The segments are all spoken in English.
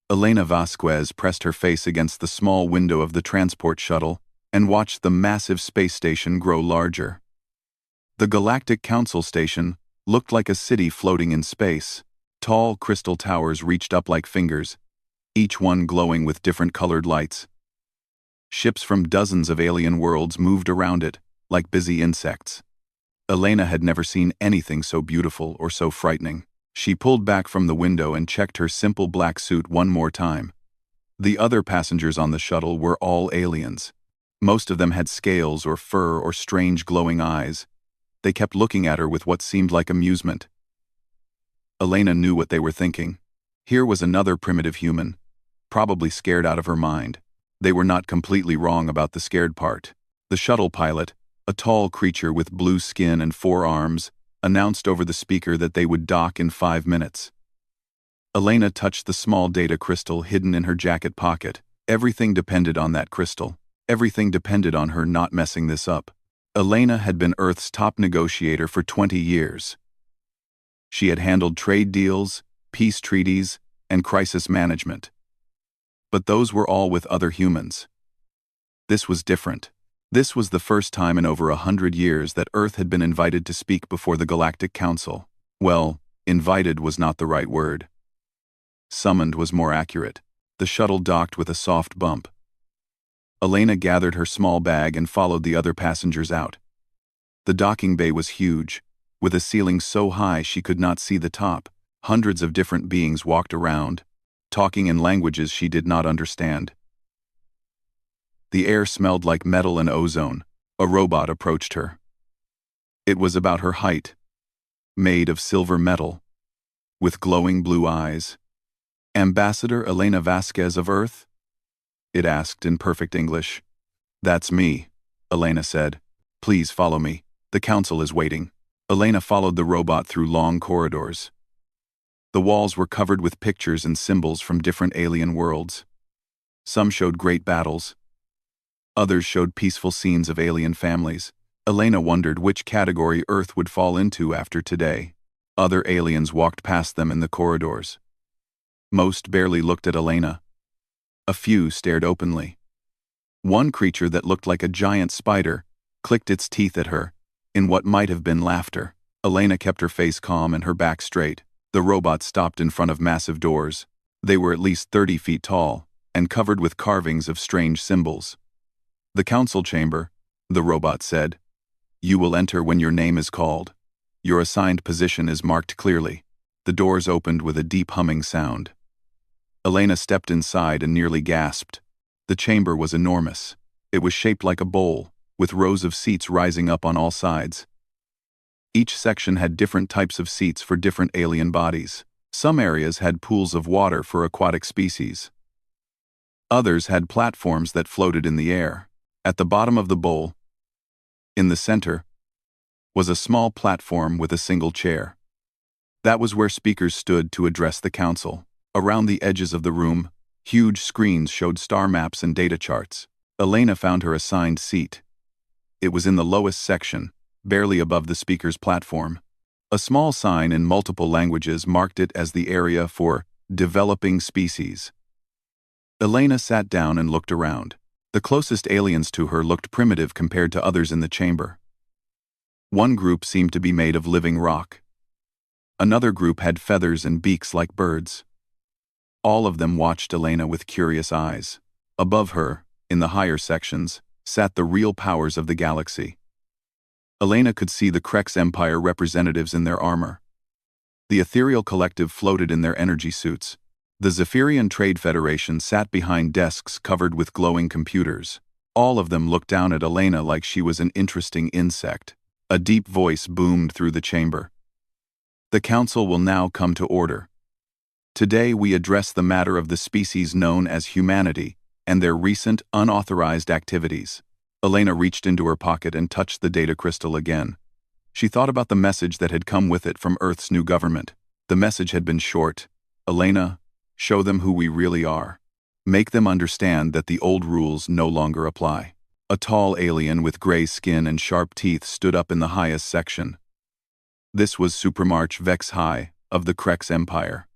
Elena Vasquez pressed her face against the small window of the transport shuttle and watched the massive space station grow larger. The Galactic Council Station looked like a city floating in space. Tall crystal towers reached up like fingers, each one glowing with different colored lights. Ships from dozens of alien worlds moved around it, like busy insects. Elena had never seen anything so beautiful or so frightening. She pulled back from the window and checked her simple black suit one more time. The other passengers on the shuttle were all aliens. Most of them had scales or fur or strange glowing eyes. They kept looking at her with what seemed like amusement. Elena knew what they were thinking. Here was another primitive human, probably scared out of her mind. They were not completely wrong about the scared part. The shuttle pilot, a tall creature with blue skin and 4 arms, announced over the speaker that they would dock in 5 minutes. Elena touched the small data crystal hidden in her jacket pocket. Everything depended on that crystal. Everything depended on her not messing this up. Elena had been Earth's top negotiator for 20 years. She had handled trade deals, peace treaties, and crisis management. But those were all with other humans. This was different. This was the first time in over 100 years that Earth had been invited to speak before the Galactic Council. Well, invited was not the right word. Summoned was more accurate. The shuttle docked with a soft bump. Elena gathered her small bag and followed the other passengers out. The docking bay was huge, with a ceiling so high she could not see the top. Hundreds of different beings walked around, talking in languages she did not understand. The air smelled like metal and ozone. A robot approached her. It was about her height, made of silver metal, with glowing blue eyes. "Ambassador Elena Vasquez of Earth?" it asked in perfect English. "That's me," Elena said. "Please follow me. The council is waiting." Elena followed the robot through long corridors. The walls were covered with pictures and symbols from different alien worlds. Some showed great battles. Others showed peaceful scenes of alien families. Elena wondered which category Earth would fall into after today. Other aliens walked past them in the corridors. Most barely looked at Elena. A few stared openly. One creature that looked like a giant spider clicked its teeth at her, in what might have been laughter. Elena kept her face calm and her back straight. The robot stopped in front of massive doors. They were at least 30 feet tall, and covered with carvings of strange symbols. "The council chamber," the robot said. "You will enter when your name is called. Your assigned position is marked clearly." The doors opened with a deep humming sound. Elena stepped inside and nearly gasped. The chamber was enormous. It was shaped like a bowl, with rows of seats rising up on all sides. Each section had different types of seats for different alien bodies. Some areas had pools of water for aquatic species. Others had platforms that floated in the air. At the bottom of the bowl, in the center, was a small platform with a single chair. That was where speakers stood to address the council. Around the edges of the room, huge screens showed star maps and data charts. Elena found her assigned seat. It was in the lowest section, barely above the speaker's platform. A small sign in multiple languages marked it as the area for developing species. Elena sat down and looked around. The closest aliens to her looked primitive compared to others in the chamber. One group seemed to be made of living rock. Another group had feathers and beaks like birds. All of them watched Elena with curious eyes. Above her, in the higher sections, sat the real powers of the galaxy. Elena could see the Krex Empire representatives in their armor. The Ethereal Collective floated in their energy suits. The Zephyrian Trade Federation sat behind desks covered with glowing computers. All of them looked down at Elena like she was an interesting insect. A deep voice boomed through the chamber. "The council will now come to order. Today we address the matter of the species known as humanity and their recent unauthorized activities." Elena reached into her pocket and touched the data crystal again. She thought about the message that had come with it from Earth's new government. The message had been short. "Elena, show them who we really are. Make them understand that the old rules no longer apply." A tall alien with gray skin and sharp teeth stood up in the highest section. This was Supramarch Vex High of the Krex Empire.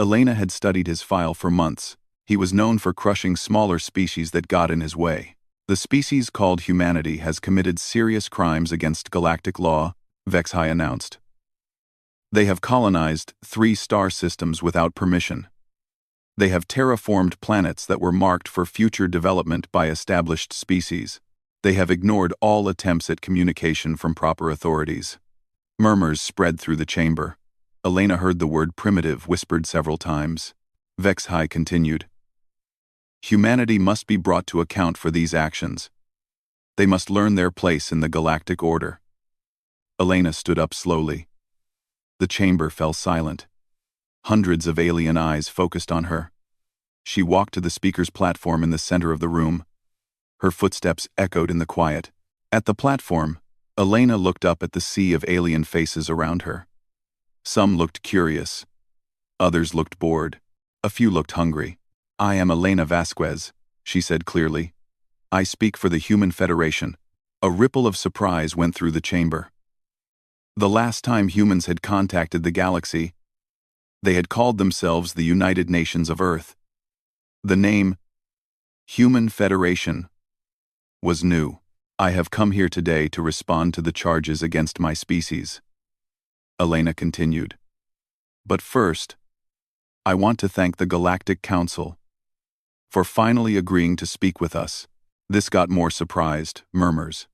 Elena had studied his file for months. He was known for crushing smaller species that got in his way. The species called humanity has committed serious crimes against galactic law, HFY announced. They have colonized 3 star systems without permission. They have terraformed planets that were marked for future development by established species. They have ignored all attempts at communication from proper authorities. Murmurs spread through the chamber. Elena heard the word primitive whispered several times. HFY continued. Humanity must be brought to account for these actions. They must learn their place in the galactic order. Elena stood up slowly. The chamber fell silent. Hundreds of alien eyes focused on her. She walked to the speaker's platform in the center of the room. Her footsteps echoed in the quiet. At the platform, Elena looked up at the sea of alien faces around her. Some looked curious. Others looked bored. A few looked hungry. "I am Elena Vasquez," she said clearly. "I speak for the Human Federation." A ripple of surprise went through the chamber. The last time humans had contacted the galaxy, they had called themselves the United Nations of Earth. The name, Human Federation, was new. "I have come here today to respond to the charges against my species," Elena continued. "But first, I want to thank the Galactic Council for finally agreeing to speak with us." This got more surprised murmurs.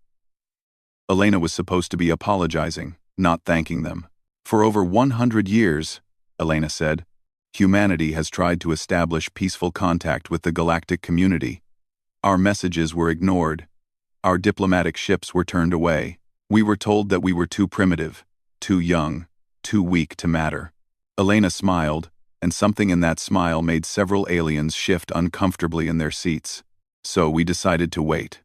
Elena was supposed to be apologizing, not thanking them. "For over 100 years, Elena said, humanity has tried to establish peaceful contact with the galactic community. Our messages were ignored. Our diplomatic ships were turned away. We were told that we were too primitive, too young, too weak to matter." Elena smiled, and something in that smile made several aliens shift uncomfortably in their seats. "So we decided to wait.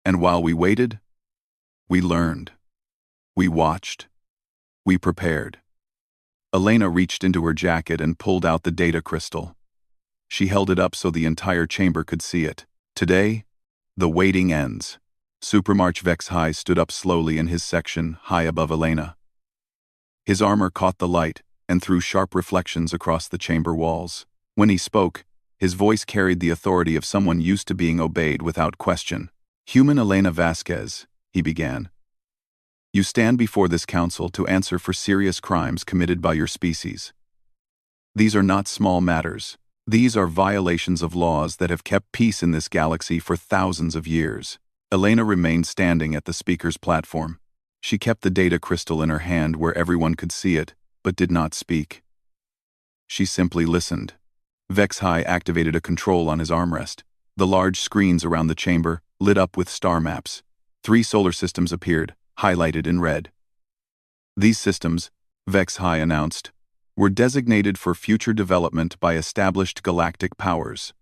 And while we waited, we learned. We watched. We prepared." Elena reached into her jacket and pulled out the data crystal. She held it up so the entire chamber could see it. "Today, the waiting ends." Supermarch HFY stood up slowly in his section, high above Elena. His armor caught the light and threw sharp reflections across the chamber walls. When he spoke, his voice carried the authority of someone used to being obeyed without question. "Human Elena Vasquez," he began. "You stand before this council to answer for serious crimes committed by your species. These are not small matters. These are violations of laws that have kept peace in this galaxy for thousands of years." Elena remained standing at the speaker's platform. She kept the data crystal in her hand where everyone could see it, but did not speak. She simply listened. HFY activated a control on his armrest. The large screens around the chamber lit up with star maps. 3 solar systems appeared, highlighted in red. These systems, HFY announced, were designated for future development by established galactic powers.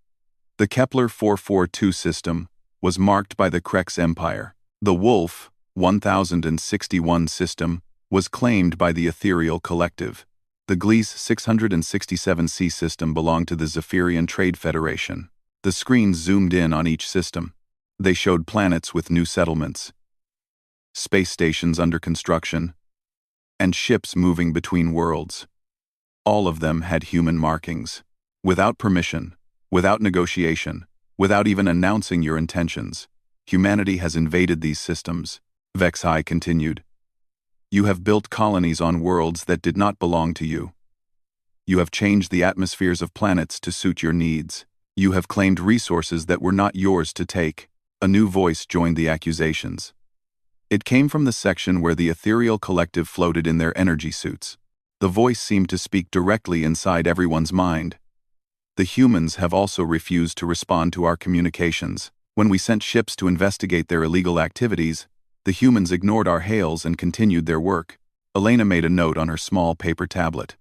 The Kepler 442 system was marked by the Krex Empire. The Wolf 1061 system was claimed by the Ethereal Collective. The Gliese 667c system belonged to the Zephyrian Trade Federation. The screens zoomed in on each system. They showed planets with new settlements, space stations under construction, and ships moving between worlds. All of them had human markings. Without permission, without negotiation, without even announcing your intentions, humanity has invaded these systems. HFY continued. "You have built colonies on worlds that did not belong to you. You have changed the atmospheres of planets to suit your needs. You have claimed resources that were not yours to take." A new voice joined the accusations. It came from the section where the Ethereal Collective floated in their energy suits. The voice seemed to speak directly inside everyone's mind. "The humans have also refused to respond to our communications. When we sent ships to investigate their illegal activities, the humans ignored our hails and continued their work." Elena made a note on her small paper tablet.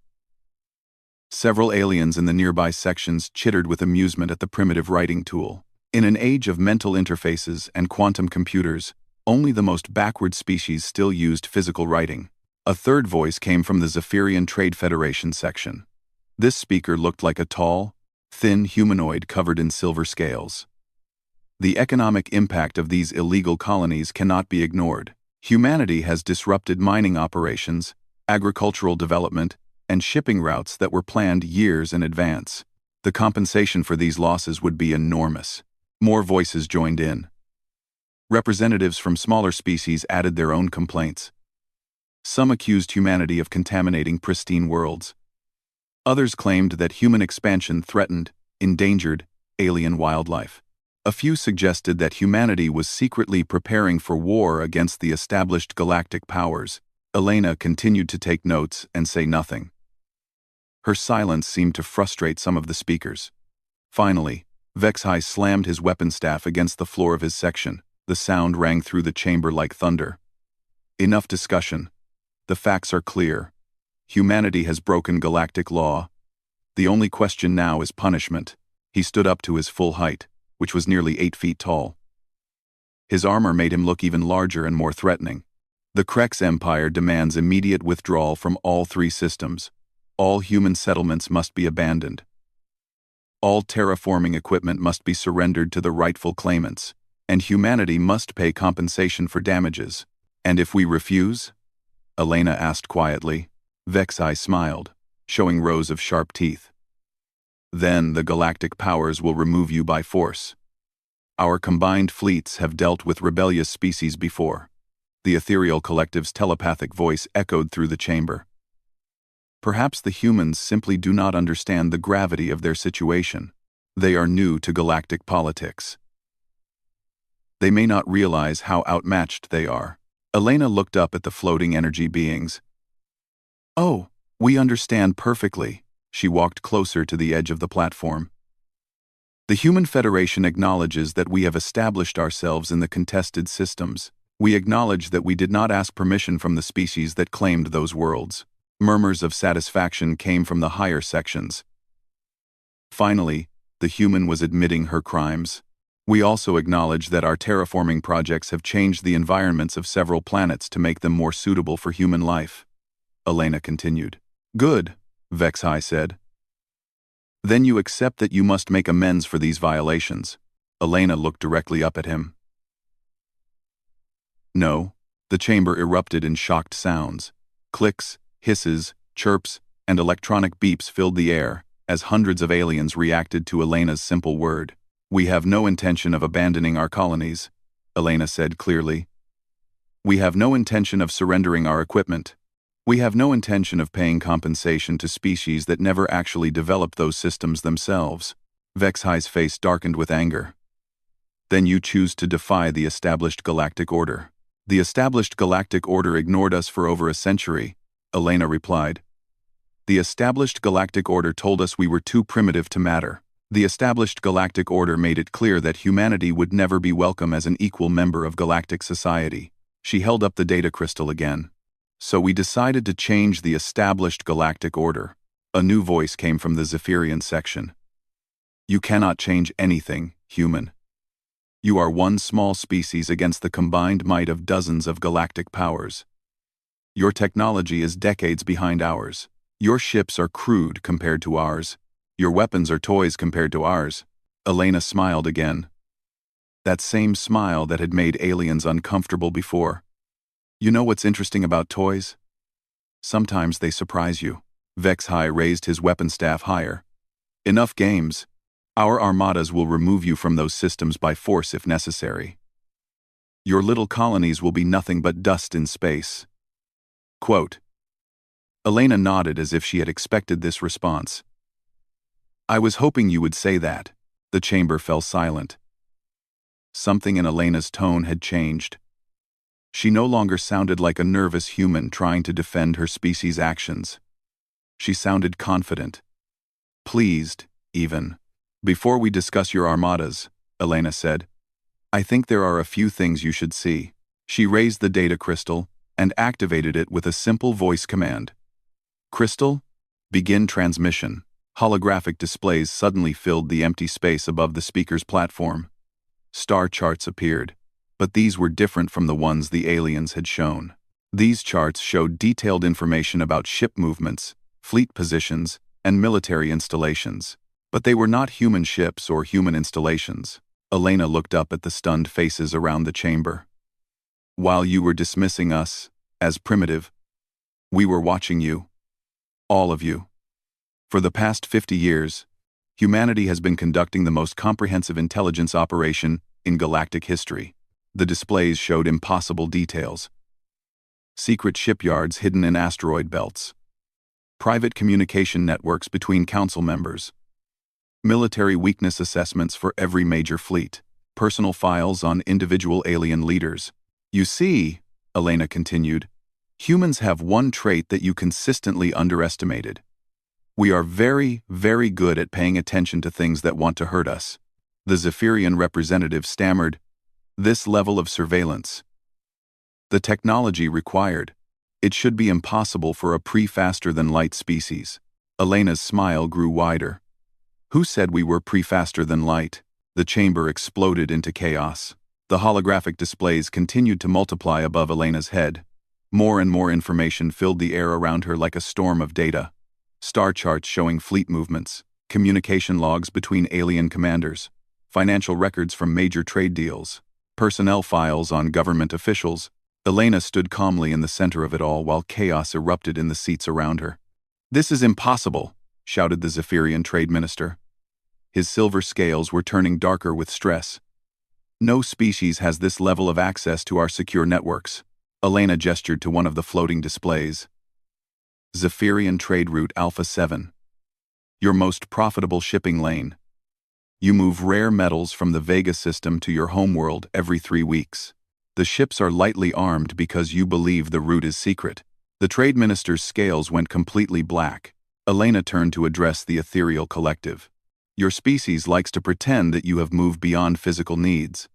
Several aliens in the nearby sections chittered with amusement at the primitive writing tool. In an age of mental interfaces and quantum computers, only the most backward species still used physical writing. A third voice came from the Zephyrian Trade Federation section. This speaker looked like a tall, thin humanoid covered in silver scales. "The economic impact of these illegal colonies cannot be ignored. Humanity has disrupted mining operations, agricultural development, and shipping routes that were planned years in advance. The compensation for these losses would be enormous. More voices joined in. Representatives from smaller species added their own complaints. Some accused humanity of contaminating pristine worlds. Others claimed that human expansion threatened, endangered, alien wildlife. A few suggested that humanity was secretly preparing for war against the established galactic powers. Elena continued to take notes and say nothing. Her silence seemed to frustrate some of the speakers. Finally, Vexhai slammed his weapon staff against the floor of his section. The sound rang through the chamber like thunder. Enough discussion. The facts are clear. Humanity has broken galactic law. The only question now is punishment. He stood up to his full height, which was nearly 8 feet tall. His armor made him look even larger and more threatening. The Krex Empire demands immediate withdrawal from all 3 systems. All human settlements must be abandoned. All terraforming equipment must be surrendered to the rightful claimants, and humanity must pay compensation for damages. And if we refuse? Elena asked quietly. Vexhai smiled, showing rows of sharp teeth. Then the galactic powers will remove you by force. Our combined fleets have dealt with rebellious species before. The ethereal collective's telepathic voice echoed through the chamber. Perhaps the humans simply do not understand the gravity of their situation. They are new to galactic politics. They may not realize how outmatched they are. Elena looked up at the floating energy beings. Oh, we understand perfectly. She walked closer to the edge of the platform. The Human Federation acknowledges that we have established ourselves in the contested systems. We acknowledge that we did not ask permission from the species that claimed those worlds. Murmurs of satisfaction came from the higher sections. Finally, the human was admitting her crimes. We also acknowledge that our terraforming projects have changed the environments of several planets to make them more suitable for human life. Elena continued. Good, Vexhai said. Then you accept that you must make amends for these violations. Elena looked directly up at him. No. The chamber erupted in shocked sounds. Clicks, hisses, chirps, and electronic beeps filled the air as hundreds of aliens reacted to Elena's simple word. We have no intention of abandoning our colonies, Elena said clearly. We have no intention of surrendering our equipment. We have no intention of paying compensation to species that never actually developed those systems themselves. Vexhai's face darkened with anger. Then you choose to defy the established galactic order. The established galactic order ignored us for over a century, Elena replied. The established galactic order told us we were too primitive to matter. The established galactic order made it clear that humanity would never be welcome as an equal member of galactic society. She held up the data crystal again. So we decided to change the established galactic order. A new voice came from the Zephyrian section. You cannot change anything, human. You are one small species against the combined might of dozens of galactic powers. Your technology is decades behind ours. Your ships are crude compared to ours. Your weapons are toys compared to ours. Elena smiled again. That same smile that had made aliens uncomfortable before. You know what's interesting about toys? Sometimes they surprise you. Vexhai raised his weapon staff higher. Enough games. Our armadas will remove you from those systems by force if necessary. Your little colonies will be nothing but dust in space. Quote. Elena nodded as if she had expected this response. I was hoping you would say that. The chamber fell silent. Something in Elena's tone had changed. She no longer sounded like a nervous human trying to defend her species' actions. She sounded confident. Pleased, even. Before we discuss your armadas, Elena said, I think there are a few things you should see. She raised the data crystal and activated it with a simple voice command. Crystal, begin transmission. Holographic displays suddenly filled the empty space above the speaker's platform. Star charts appeared, but these were different from the ones the aliens had shown. These charts showed detailed information about ship movements, fleet positions, and military installations. But they were not human ships or human installations. Elena looked up at the stunned faces around the chamber. While you were dismissing us as primitive, we were watching you. All of you. For the past 50 years, humanity has been conducting the most comprehensive intelligence operation in galactic history. The displays showed impossible details. Secret shipyards hidden in asteroid belts. Private communication networks between council members. Military weakness assessments for every major fleet. Personal files on individual alien leaders. You see, Elena continued, humans have one trait that you consistently underestimated. We are very, very good at paying attention to things that want to hurt us. The Zephyrian representative stammered, this level of surveillance. The technology required. It should be impossible for a pre-faster-than-light species. Elena's smile grew wider. Who said we were pre-faster-than-light? The chamber exploded into chaos. The holographic displays continued to multiply above Elena's head. More and more information filled the air around her like a storm of data. Star charts showing fleet movements, communication logs between alien commanders, financial records from major trade deals, personnel files on government officials. Elena stood calmly in the center of it all while chaos erupted in the seats around her. This is impossible, shouted the Zephyrian trade minister. His silver scales were turning darker with stress. No species has this level of access to our secure networks. Elena gestured to one of the floating displays. Zephyrian Trade Route Alpha 7. Your most profitable shipping lane. You move rare metals from the Vega system to your homeworld every 3 weeks. The ships are lightly armed because you believe the route is secret. The trade minister's scales went completely black. Elena turned to address the ethereal collective. Your species likes to pretend that you have moved beyond physical needs.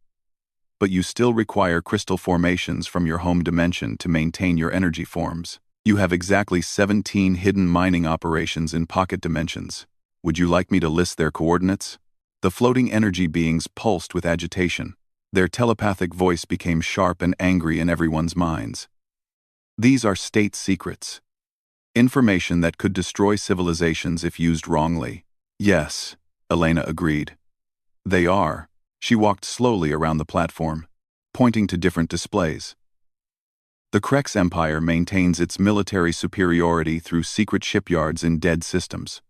But you still require crystal formations from your home dimension to maintain your energy forms. You have exactly 17 hidden mining operations in pocket dimensions. Would you like me to list their coordinates? The floating energy beings pulsed with agitation. Their telepathic voice became sharp and angry in everyone's minds. These are state secrets. Information that could destroy civilizations if used wrongly. Yes, Elena agreed. They are. She walked slowly around the platform, pointing to different displays. The Krex Empire maintains its military superiority through secret shipyards in dead systems.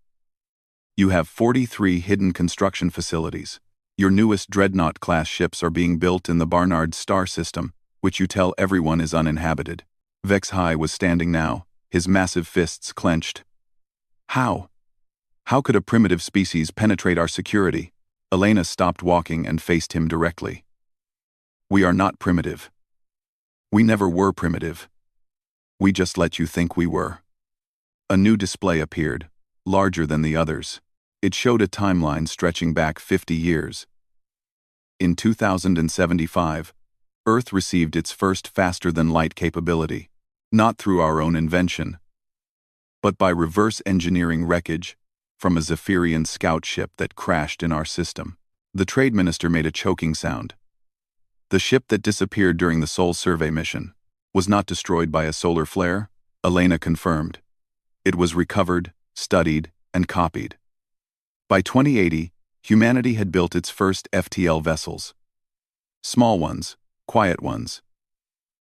You have 43 hidden construction facilities. Your newest Dreadnought-class ships are being built in the Barnard star system, which you tell everyone is uninhabited. Vex High was standing now, his massive fists clenched. How? How could a primitive species penetrate our security? Elena stopped walking and faced him directly. We are not primitive. We never were primitive. We just let you think we were. A new display appeared, larger than the others. It showed a timeline stretching back 50 years. In 2075, Earth received its first faster-than-light capability, not through our own invention, but by reverse engineering wreckage from a Zephyrian scout ship that crashed in our system. The trade minister made a choking sound. The ship that disappeared during the Sol survey mission was not destroyed by a solar flare, Elena confirmed. It was recovered, studied, and copied. By 2080, humanity had built its first FTL vessels. Small ones, quiet ones.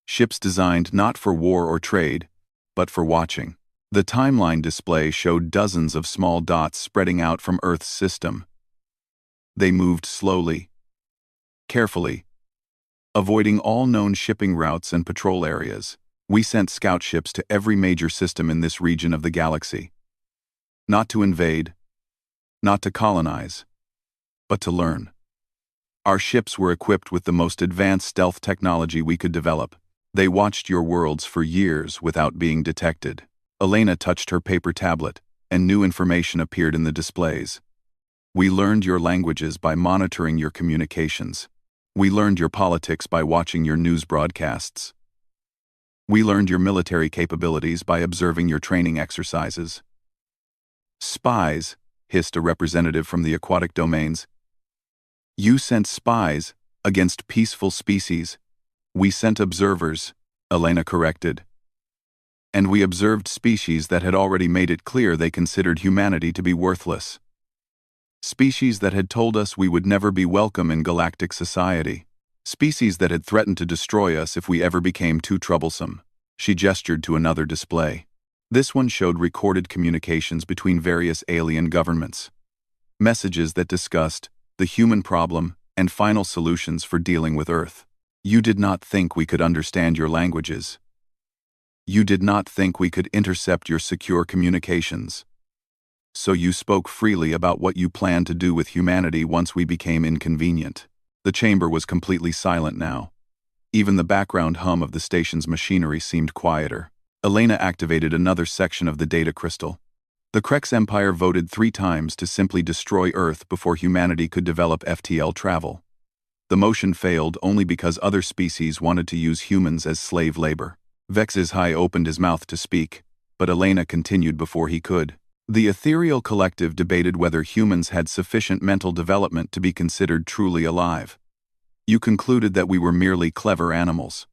Ships designed not for war or trade, but for watching. The timeline display showed dozens of small dots spreading out from Earth's system. They moved slowly, carefully, avoiding all known shipping routes and patrol areas. We sent scout ships to every major system in this region of the galaxy. Not to invade, not to colonize, but to learn. Our ships were equipped with the most advanced stealth technology we could develop. They watched your worlds for years without being detected. Elena touched her paper tablet, and new information appeared in the displays. We learned your languages by monitoring your communications. We learned your politics by watching your news broadcasts. We learned your military capabilities by observing your training exercises. Spies, hissed a representative from the aquatic domains. You sent spies against peaceful species. We sent observers, Elena corrected. And we observed species that had already made it clear they considered humanity to be worthless. Species that had told us we would never be welcome in galactic society. Species that had threatened to destroy us if we ever became too troublesome. She gestured to another display. This one showed recorded communications between various alien governments. Messages that discussed the human problem and final solutions for dealing with Earth. You did not think we could understand your languages. You did not think we could intercept your secure communications. So you spoke freely about what you planned to do with humanity once we became inconvenient. The chamber was completely silent now. Even the background hum of the station's machinery seemed quieter. Elena activated another section of the data crystal. The Krex Empire voted 3 times to simply destroy Earth before humanity could develop FTL travel. The motion failed only because other species wanted to use humans as slave labor. Vex's High opened his mouth to speak, but Elena continued before he could. The ethereal collective debated whether humans had sufficient mental development to be considered truly alive. You concluded that we were merely clever animals.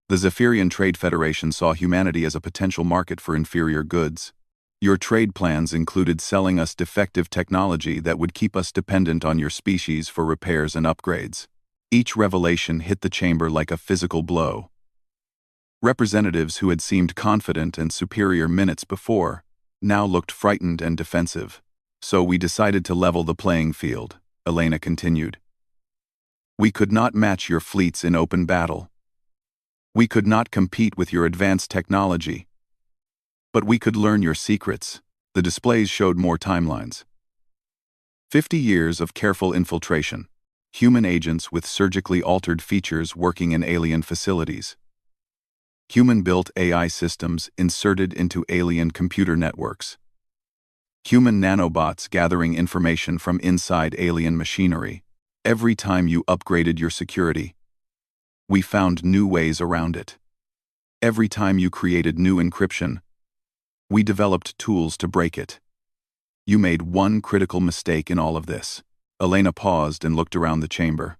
The Zephyrian Trade Federation saw humanity as a potential market for inferior goods. Your trade plans included selling us defective technology that would keep us dependent on your species for repairs and upgrades. Each revelation hit the chamber like a physical blow. Representatives who had seemed confident and superior minutes before now looked frightened and defensive. So we decided to level the playing field, Elena continued. We could not match your fleets in open battle. We could not compete with your advanced technology. But we could learn your secrets. The displays showed more timelines. 50 years of careful infiltration. Human agents with surgically altered features working in alien facilities. Human-built AI systems inserted into alien computer networks. Human nanobots gathering information from inside alien machinery. Every time you upgraded your security, we found new ways around it. Every time you created new encryption, we developed tools to break it. You made one critical mistake in all of this. Elena paused and looked around the chamber.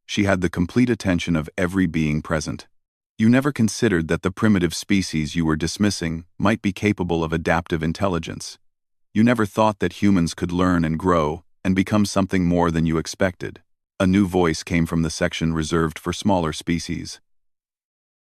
She had the complete attention of every being present. You never considered that the primitive species you were dismissing might be capable of adaptive intelligence. You never thought that humans could learn and grow and become something more than you expected. A new voice came from the section reserved for smaller species.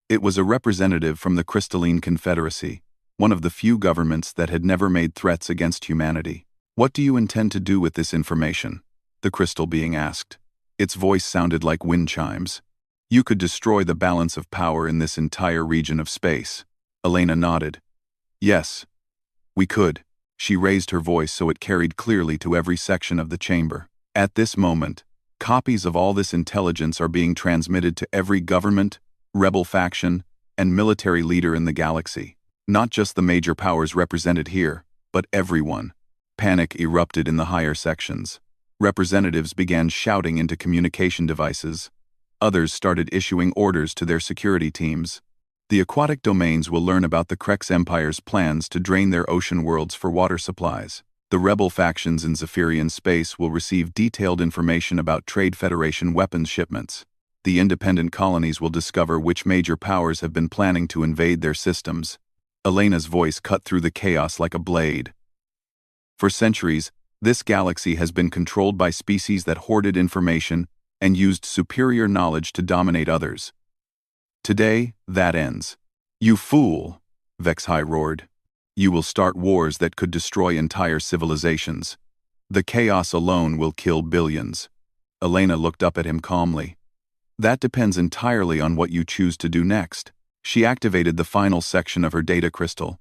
It was a representative from the Crystalline Confederacy, one of the few governments that had never made threats against humanity. What do you intend to do with this information? The crystal being asked. Its voice sounded like wind chimes. You could destroy the balance of power in this entire region of space. Elena nodded. Yes, we could. She raised her voice so it carried clearly to every section of the chamber. At this moment, copies of all this intelligence are being transmitted to every government, rebel faction, and military leader in the galaxy. Not just the major powers represented here, but everyone. Panic erupted in the higher sections. Representatives began shouting into communication devices. Others started issuing orders to their security teams. The aquatic domains will learn about the Krex Empire's plans to drain their ocean worlds for water supplies. The rebel factions in Zephyrian space will receive detailed information about Trade Federation weapons shipments. The independent colonies will discover which major powers have been planning to invade their systems. Elena's voice cut through the chaos like a blade. For centuries, this galaxy has been controlled by species that hoarded information and used superior knowledge to dominate others. Today, that ends. You fool, Vex High roared. You will start wars that could destroy entire civilizations. The chaos alone will kill billions. Elena looked up at him calmly. That depends entirely on what you choose to do next. She activated the final section of her data crystal.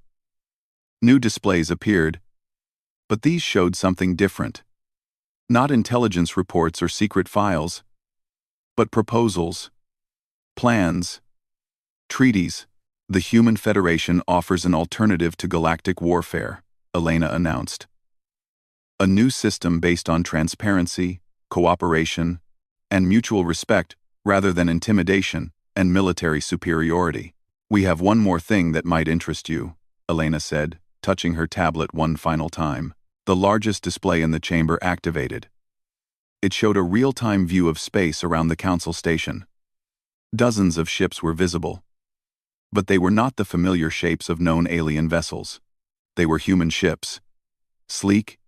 New displays appeared, but these showed something different. Not intelligence reports or secret files, but proposals, plans, treaties. The Human Federation offers an alternative to galactic warfare, Elena announced. A new system based on transparency, cooperation, and mutual respect rather than intimidation and military superiority. We have one more thing that might interest you, Elena said, touching her tablet one final time. The largest display in the chamber activated. It showed a real-time view of space around the council station. Dozens of ships were visible. But they were not the familiar shapes of known alien vessels. They were human ships. Sleek,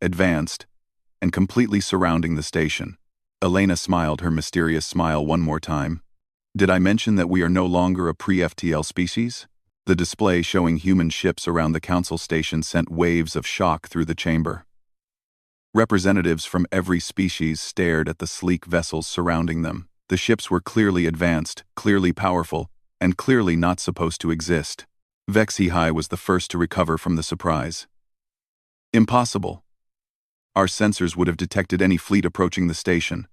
advanced, and completely surrounding the station. Elena smiled her mysterious smile one more time. Did I mention that we are no longer a pre-FTL species? The display showing human ships around the council station sent waves of shock through the chamber. Representatives from every species stared at the sleek vessels surrounding them. The ships were clearly advanced, clearly powerful, and clearly not supposed to exist. HFY was the first to recover from the surprise. Impossible. Our sensors would have detected any fleet approaching the station.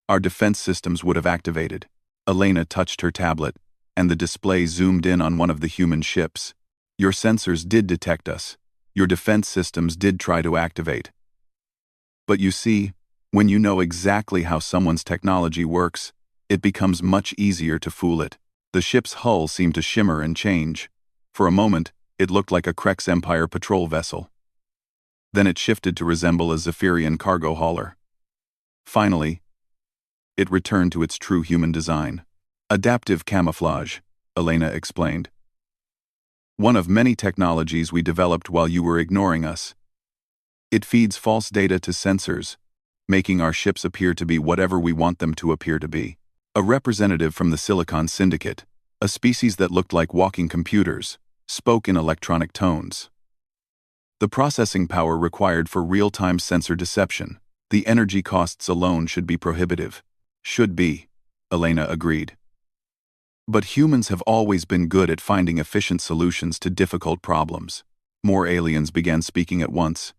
Our defense systems would have activated. Elena touched her tablet, and the display zoomed in on one of the human ships. Your sensors did detect us. Your defense systems did try to activate. But you see, when you know exactly how someone's technology works, it becomes much easier to fool it. The ship's hull seemed to shimmer and change. For a moment, it looked like a Krex Empire patrol vessel. Then it shifted to resemble a Zephyrian cargo hauler. Finally, it returned to its true human design. Adaptive camouflage, Elena explained. One of many technologies we developed while you were ignoring us. It feeds false data to sensors, making our ships appear to be whatever we want them to appear to be. A representative from the Silicon Syndicate, a species that looked like walking computers, spoke in electronic tones. The processing power required for real-time sensor deception, the energy costs alone should be prohibitive. Should be, Elena agreed. But humans have always been good at finding efficient solutions to difficult problems. More aliens began speaking at once.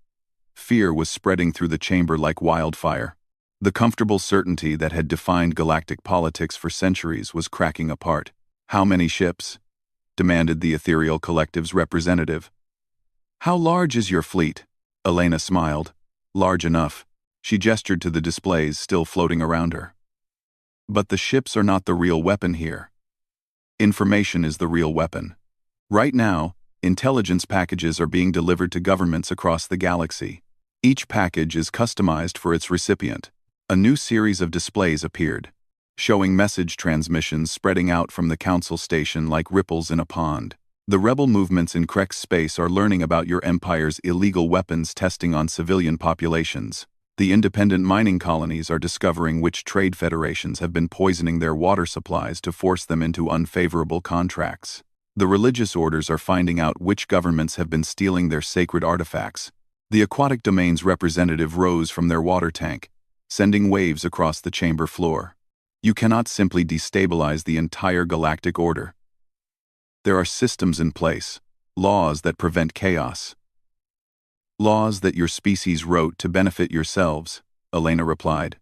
Fear was spreading through the chamber like wildfire. The comfortable certainty that had defined galactic politics for centuries was cracking apart. How many ships? Demanded the ethereal collective's representative. How large is your fleet? Elena smiled. Large enough. She gestured to the displays still floating around her. But the ships are not the real weapon here. Information is the real weapon. Right now, intelligence packages are being delivered to governments across the galaxy. Each package is customized for its recipient. A new series of displays appeared, showing message transmissions spreading out from the council station like ripples in a pond. The rebel movements in Krex space are learning about your empire's illegal weapons testing on civilian populations. The independent mining colonies are discovering which trade federations have been poisoning their water supplies to force them into unfavorable contracts. The religious orders are finding out which governments have been stealing their sacred artifacts. The aquatic domain's representative rose from their water tank, sending waves across the chamber floor. You cannot simply destabilize the entire galactic order. There are systems in place, laws that prevent chaos. Laws that your species wrote to benefit yourselves, Elena replied.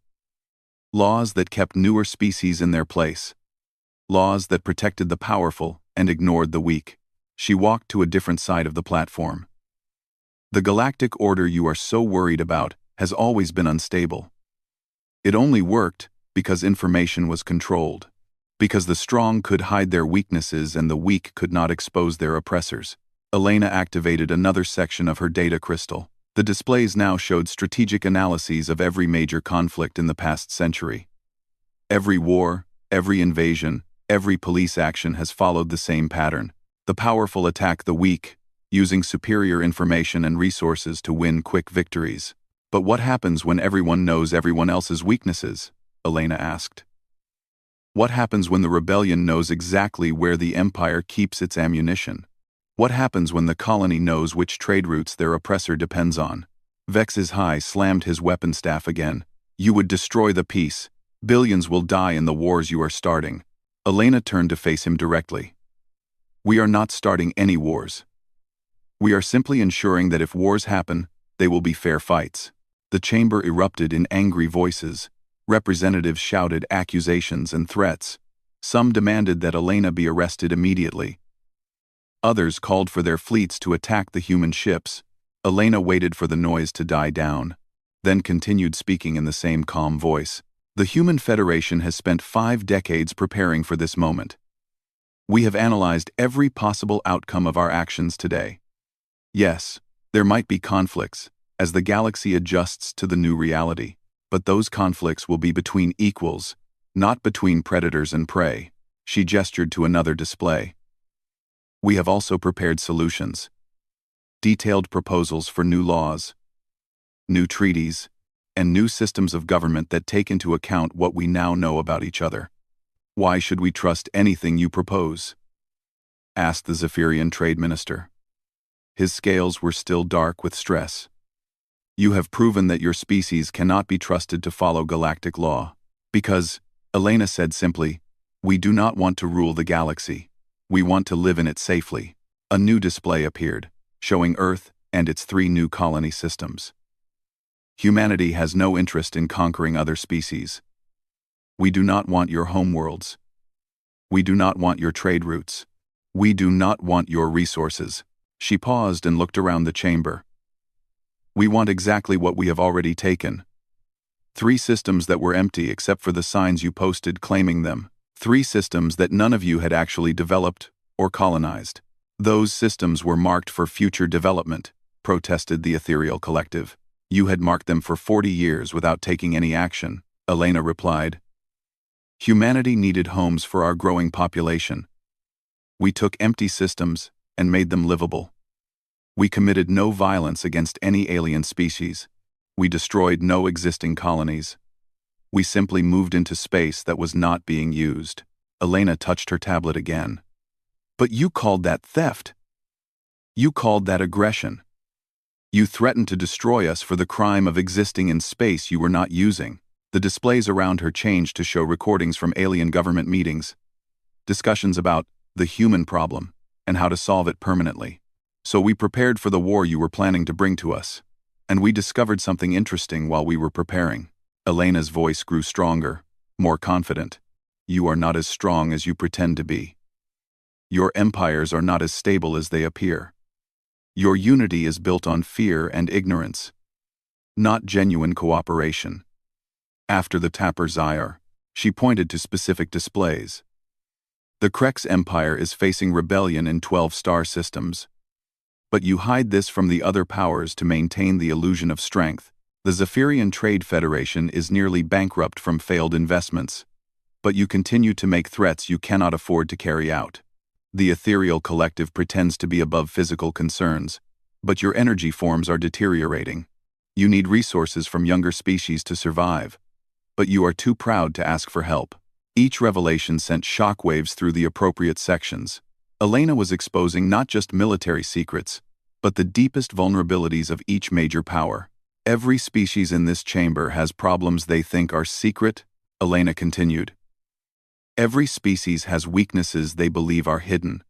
Laws that kept newer species in their place. Laws that protected the powerful and ignored the weak. She walked to a different side of the platform. The galactic order you are so worried about has always been unstable. It only worked because information was controlled, because the strong could hide their weaknesses and the weak could not expose their oppressors. Elena activated another section of her data crystal. The displays now showed strategic analyses of every major conflict in the past century. Every war, every invasion, every police action has followed the same pattern. The powerful attack the weak, using superior information and resources to win quick victories. But what happens when everyone knows everyone else's weaknesses? Elena asked. What happens when the rebellion knows exactly where the empire keeps its ammunition? What happens when the colony knows which trade routes their oppressor depends on? HFY slammed his weapon staff again. You would destroy the peace. Billions will die in the wars you are starting. Elena turned to face him directly. We are not starting any wars. We are simply ensuring that if wars happen, they will be fair fights. The chamber erupted in angry voices. Representatives shouted accusations and threats. Some demanded that Elena be arrested immediately. Others called for their fleets to attack the human ships. Elena waited for the noise to die down, then continued speaking in the same calm voice. The Human Federation has spent 5 decades preparing for this moment. We have analyzed every possible outcome of our actions today. Yes, there might be conflicts, as the galaxy adjusts to the new reality, but those conflicts will be between equals, not between predators and prey. She gestured to another display. We have also prepared solutions. Detailed proposals for new laws, new treaties, and new systems of government that take into account what we now know about each other. Why should we trust anything you propose? asked the Zephyrian trade minister. His scales were still dark with stress. You have proven that your species cannot be trusted to follow galactic law. Because, Elena said simply, we do not want to rule the galaxy. We want to live in it safely. A new display appeared, showing Earth and its 3 new colony systems. Humanity has no interest in conquering other species. We do not want your homeworlds. We do not want your trade routes. We do not want your resources. She paused and looked around the chamber. We want exactly what we have already taken. 3 systems that were empty except for the signs you posted claiming them. 3 systems that none of you had actually developed or colonized. Those systems were marked for future development, protested the Ethereal Collective. You had marked them for 40 years without taking any action, Elena replied. Humanity needed homes for our growing population. We took empty systems and made them livable. We committed no violence against any alien species. We destroyed no existing colonies. We simply moved into space that was not being used. Elena touched her tablet again. But you called that theft. You called that aggression. You threatened to destroy us for the crime of existing in space you were not using. The displays around her changed to show recordings from alien government meetings, discussions about the human problem and how to solve it permanently. So we prepared for the war you were planning to bring to us. And we discovered something interesting while we were preparing. Elena's voice grew stronger, more confident. You are not as strong as you pretend to be. Your empires are not as stable as they appear. Your unity is built on fear and ignorance, not genuine cooperation. After the Tapper Zyre, she pointed to specific displays. The Krex Empire is facing rebellion in 12 star systems. But you hide this from the other powers to maintain the illusion of strength. The Zephyrian Trade Federation is nearly bankrupt from failed investments. But you continue to make threats you cannot afford to carry out. The Ethereal Collective pretends to be above physical concerns, but your energy forms are deteriorating. You need resources from younger species to survive, but you are too proud to ask for help. Each revelation sent shockwaves through the appropriate sections. Elena was exposing not just military secrets, but the deepest vulnerabilities of each major power. Every species in this chamber has problems they think are secret, Elena continued. Every species has weaknesses they believe are hidden.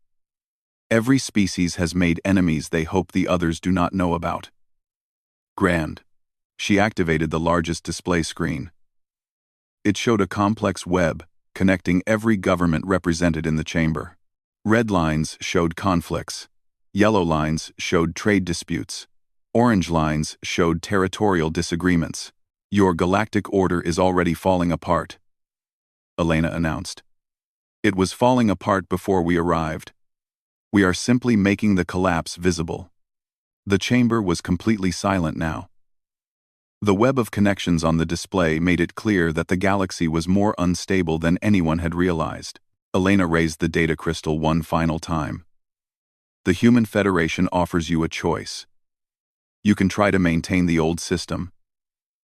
Every species has made enemies they hope the others do not know about. Grand. She activated the largest display screen. It showed a complex web connecting every government represented in the chamber. Red lines showed conflicts. Yellow lines showed trade disputes. Orange lines showed territorial disagreements. Your galactic order is already falling apart, Elena announced. It was falling apart before we arrived. We are simply making the collapse visible. The chamber was completely silent now. The web of connections on the display made it clear that the galaxy was more unstable than anyone had realized. Elena raised the data crystal one final time. The Human Federation offers you a choice. You can try to maintain the old system,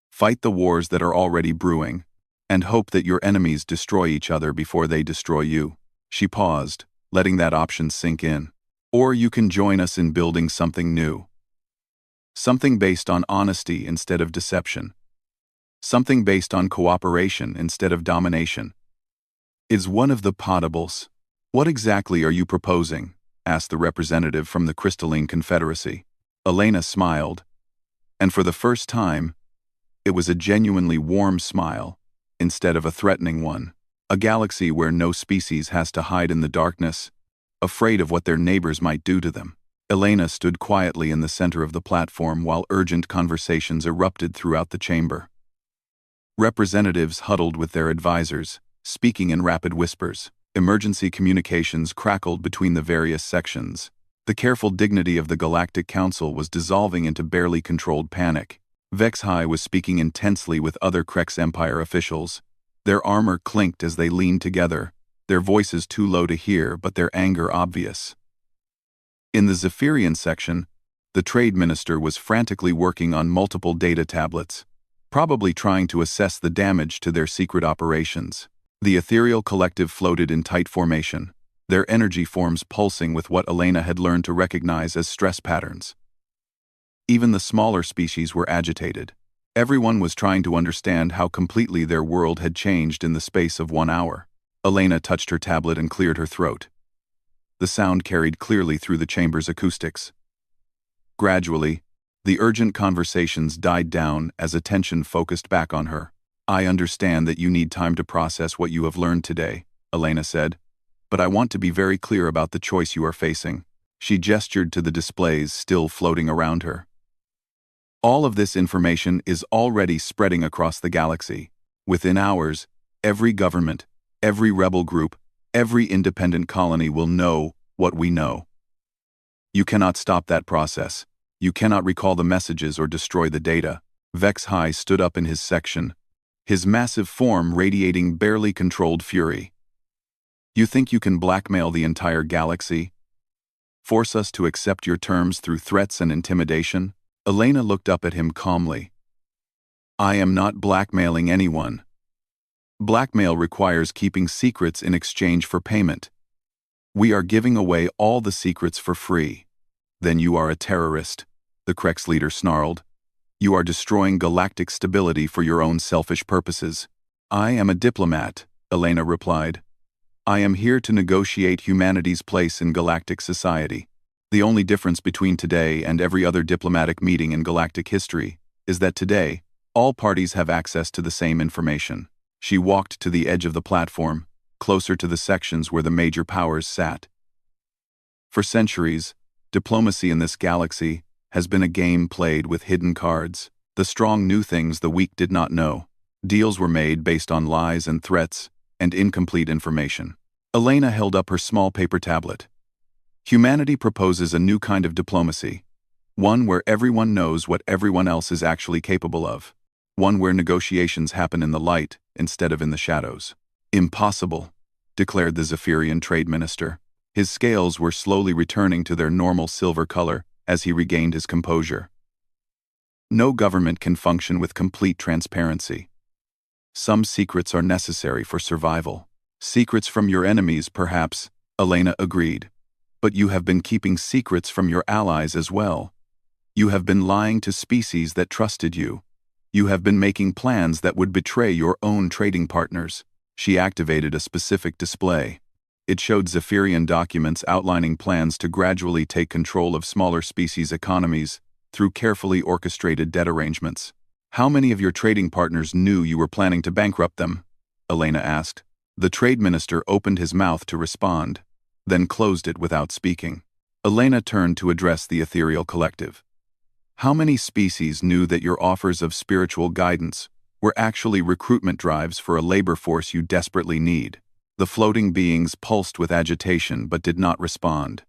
fight the wars that are already brewing, and hope that your enemies destroy each other before they destroy you. She paused, letting that option sink in. Or you can join us in building something new. Something based on honesty instead of deception. Something based on cooperation instead of domination. Is one of the potables. What exactly are you proposing? Asked the representative from the Crystalline Confederacy. Elena smiled. And for the first time, it was a genuinely warm smile, instead of a threatening one. A galaxy where no species has to hide in the darkness, afraid of what their neighbors might do to them. Elena stood quietly in the center of the platform while urgent conversations erupted throughout the chamber. Representatives huddled with their advisors, speaking in rapid whispers. Emergency communications crackled between the various sections. The careful dignity of the Galactic Council was dissolving into barely controlled panic. Vexhai was speaking intensely with other Krex Empire officials. Their armor clinked as they leaned together, their voices too low to hear but their anger obvious. In the Zephyrian section, the trade minister was frantically working on multiple data tablets, probably trying to assess the damage to their secret operations. The Ethereal Collective floated in tight formation, their energy forms pulsing with what Elena had learned to recognize as stress patterns. Even the smaller species were agitated. Everyone was trying to understand how completely their world had changed in the space of 1 hour. Elena touched her tablet and cleared her throat. The sound carried clearly through the chamber's acoustics. Gradually, the urgent conversations died down as attention focused back on her. "I understand that you need time to process what you have learned today," Elena said, "but I want to be very clear about the choice you are facing." She gestured to the displays still floating around her. "All of this information is already spreading across the galaxy. Within hours, every government, every rebel group, every independent colony will know what we know. You cannot stop that process. You cannot recall the messages or destroy the data." Vex High stood up in his section, his massive form radiating barely controlled fury. "You think you can blackmail the entire galaxy? Force us to accept your terms through threats and intimidation?" Elena looked up at him calmly. "I am not blackmailing anyone. Blackmail requires keeping secrets in exchange for payment. We are giving away all the secrets for free." "Then you are a terrorist," the Krex leader snarled. "You are destroying galactic stability for your own selfish purposes." "I am a diplomat," Elena replied. "I am here to negotiate humanity's place in galactic society. The only difference between today and every other diplomatic meeting in galactic history is that today, all parties have access to the same information." She walked to the edge of the platform, closer to the sections where the major powers sat. "For centuries, diplomacy in this galaxy has been a game played with hidden cards. The strong knew things the weak did not know. Deals were made based on lies and threats and incomplete information." Elena held up her small paper tablet. "Humanity proposes a new kind of diplomacy, one where everyone knows what everyone else is actually capable of, one where negotiations happen in the light instead of in the shadows." "Impossible," declared the Zephyrian trade minister. His scales were slowly returning to their normal silver color as he regained his composure. "No government can function with complete transparency. Some secrets are necessary for survival." "Secrets from your enemies, perhaps," Elena agreed. "But you have been keeping secrets from your allies as well. You have been lying to species that trusted you. You have been making plans that would betray your own trading partners." She activated a specific display. It showed Zephyrian documents outlining plans to gradually take control of smaller species' economies through carefully orchestrated debt arrangements. "How many of your trading partners knew you were planning to bankrupt them?" Elena asked. The trade minister opened his mouth to respond, then closed it without speaking. Elena turned to address the ethereal collective. "How many species knew that your offers of spiritual guidance were actually recruitment drives for a labor force you desperately need?" The floating beings pulsed with agitation but did not respond.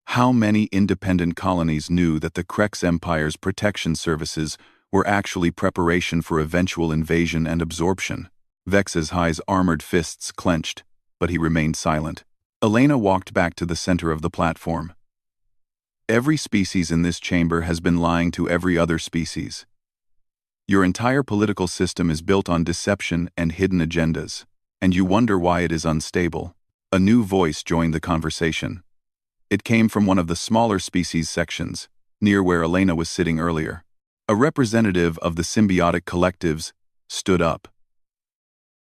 "How many independent colonies knew that the Krex Empire's protection services were actually preparation for eventual invasion and absorption?" Vex High's armored fists clenched, but he remained silent. Elena walked back to the center of the platform. "Every species in this chamber has been lying to every other species. Your entire political system is built on deception and hidden agendas, and you wonder why it is unstable." A new voice joined the conversation. It came from one of the smaller species sections, near where Elena was sitting earlier. A representative of the symbiotic collectives stood up.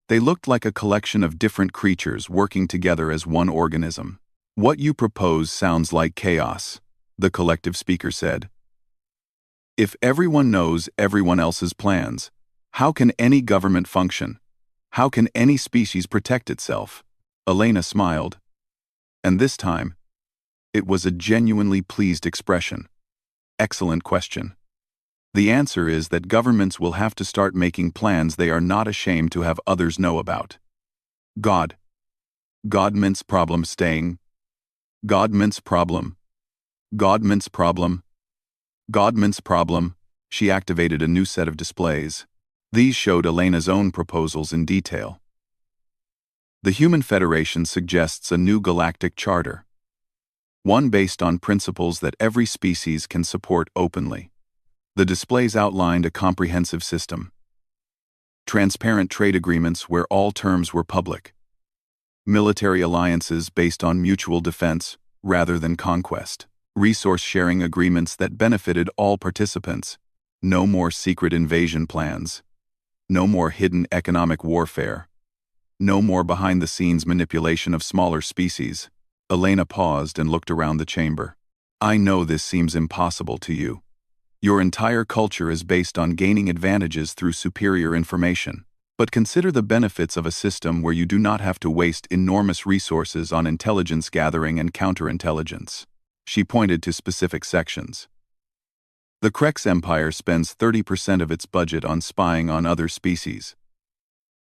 They looked like a collection of different creatures working together as one organism. "What you propose sounds like chaos," the collective speaker said. "If everyone knows everyone else's plans, how can any government function? How can any species protect itself?" Elena smiled. And this time, it was a genuinely pleased expression. "Excellent question. The answer is that governments will have to start making plans they are not ashamed to have others know about. God. Godment's problem staying. Godment's problem. Godment's problem. Godment's problem." She activated a new set of displays. These showed Elena's own proposals in detail. "The Human Federation suggests a new galactic charter, one based on principles that every species can support openly." The displays outlined a comprehensive system. Transparent trade agreements where all terms were public. Military alliances based on mutual defense rather than conquest. Resource-sharing agreements that benefited all participants. No more secret invasion plans. No more hidden economic warfare. No more behind-the-scenes manipulation of smaller species. Elena paused and looked around the chamber. I know this seems impossible to you. Your entire culture is based on gaining advantages through superior information. But consider the benefits of a system where you do not have to waste enormous resources on intelligence gathering and counterintelligence. She pointed to specific sections. The Krex Empire spends 30% of its budget on spying on other species.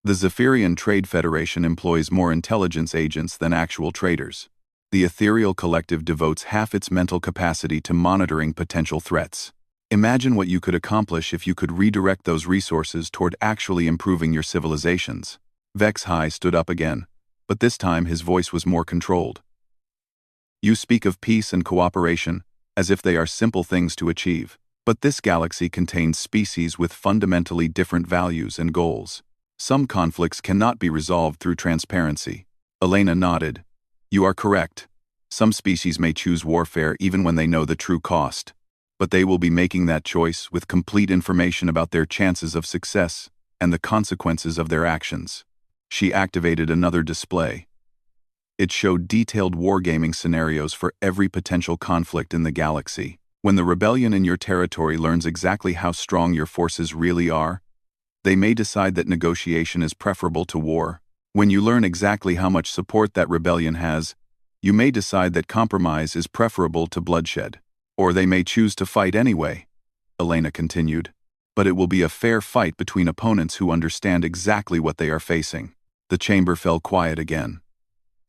The Zephyrian Trade Federation employs more intelligence agents than actual traders. The Ethereal Collective devotes half its mental capacity to monitoring potential threats. Imagine what you could accomplish if you could redirect those resources toward actually improving your civilizations. Vex High stood up again, but this time his voice was more controlled. You speak of peace and cooperation as if they are simple things to achieve, but this galaxy contains species with fundamentally different values and goals. Some conflicts cannot be resolved through transparency. Elena nodded. You are correct. Some species may choose warfare even when they know the true cost. But they will be making that choice with complete information about their chances of success and the consequences of their actions. She activated another display. It showed detailed wargaming scenarios for every potential conflict in the galaxy. When the rebellion in your territory learns exactly how strong your forces really are, they may decide that negotiation is preferable to war. When you learn exactly how much support that rebellion has, you may decide that compromise is preferable to bloodshed. Or they may choose to fight anyway, Elena continued. But it will be a fair fight between opponents who understand exactly what they are facing. The chamber fell quiet again.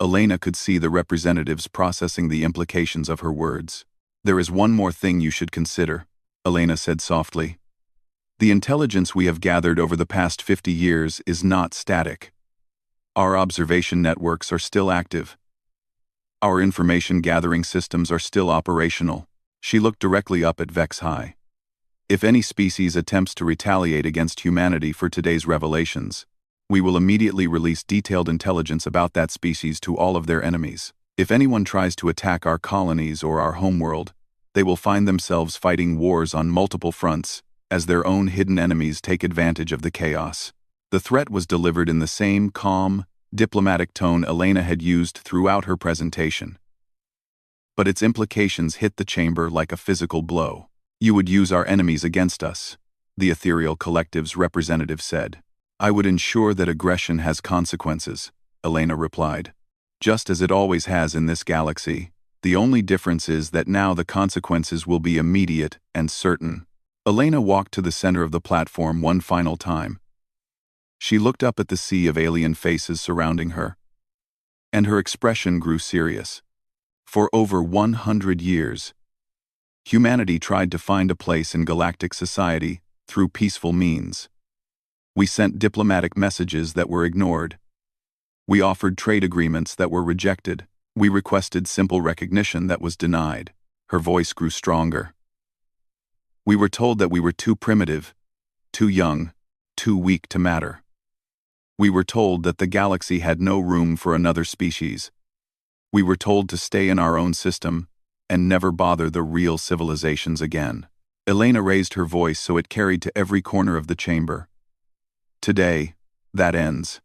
Elena could see the representatives processing the implications of her words. There is one more thing you should consider, Elena said softly. The intelligence we have gathered over the past 50 years is not static. Our observation networks are still active. Our information gathering systems are still operational. She looked directly up at Vex High. If any species attempts to retaliate against humanity for today's revelations, we will immediately release detailed intelligence about that species to all of their enemies. If anyone tries to attack our colonies or our homeworld, they will find themselves fighting wars on multiple fronts, as their own hidden enemies take advantage of the chaos. The threat was delivered in the same calm, diplomatic tone Elena had used throughout her presentation. But its implications hit the chamber like a physical blow. You would use our enemies against us, the Ethereal Collective's representative said. I would ensure that aggression has consequences, Elena replied. Just as it always has in this galaxy. The only difference is that now the consequences will be immediate and certain. Elena walked to the center of the platform one final time. She looked up at the sea of alien faces surrounding her, and her expression grew serious. For over 100 years, humanity tried to find a place in galactic society through peaceful means. We sent diplomatic messages that were ignored. We offered trade agreements that were rejected. We requested simple recognition that was denied. Her voice grew stronger. We were told that we were too primitive, too young, too weak to matter. We were told that the galaxy had no room for another species. We were told to stay in our own system and never bother the real civilizations again. Elena raised her voice so it carried to every corner of the chamber. Today, that ends.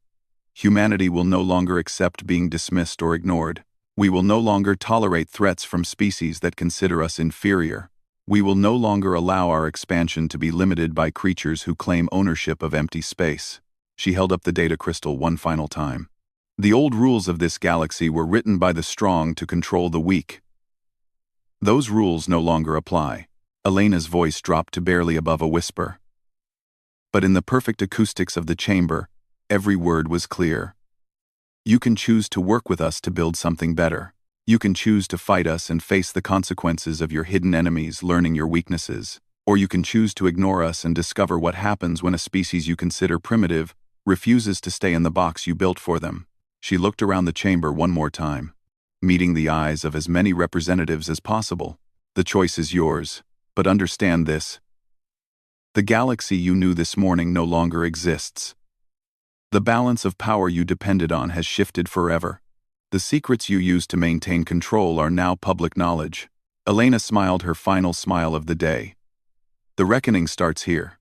Humanity will no longer accept being dismissed or ignored. We will no longer tolerate threats from species that consider us inferior. We will no longer allow our expansion to be limited by creatures who claim ownership of empty space. She held up the data crystal one final time. The old rules of this galaxy were written by the strong to control the weak. Those rules no longer apply. Elena's voice dropped to barely above a whisper. But in the perfect acoustics of the chamber, every word was clear. You can choose to work with us to build something better. You can choose to fight us and face the consequences of your hidden enemies learning your weaknesses. Or you can choose to ignore us and discover what happens when a species you consider primitive refuses to stay in the box you built for them. She looked around the chamber one more time, meeting the eyes of as many representatives as possible. The choice is yours, but understand this. The galaxy you knew this morning no longer exists. The balance of power you depended on has shifted forever. The secrets you used to maintain control are now public knowledge. Elena smiled her final smile of the day. The reckoning starts here.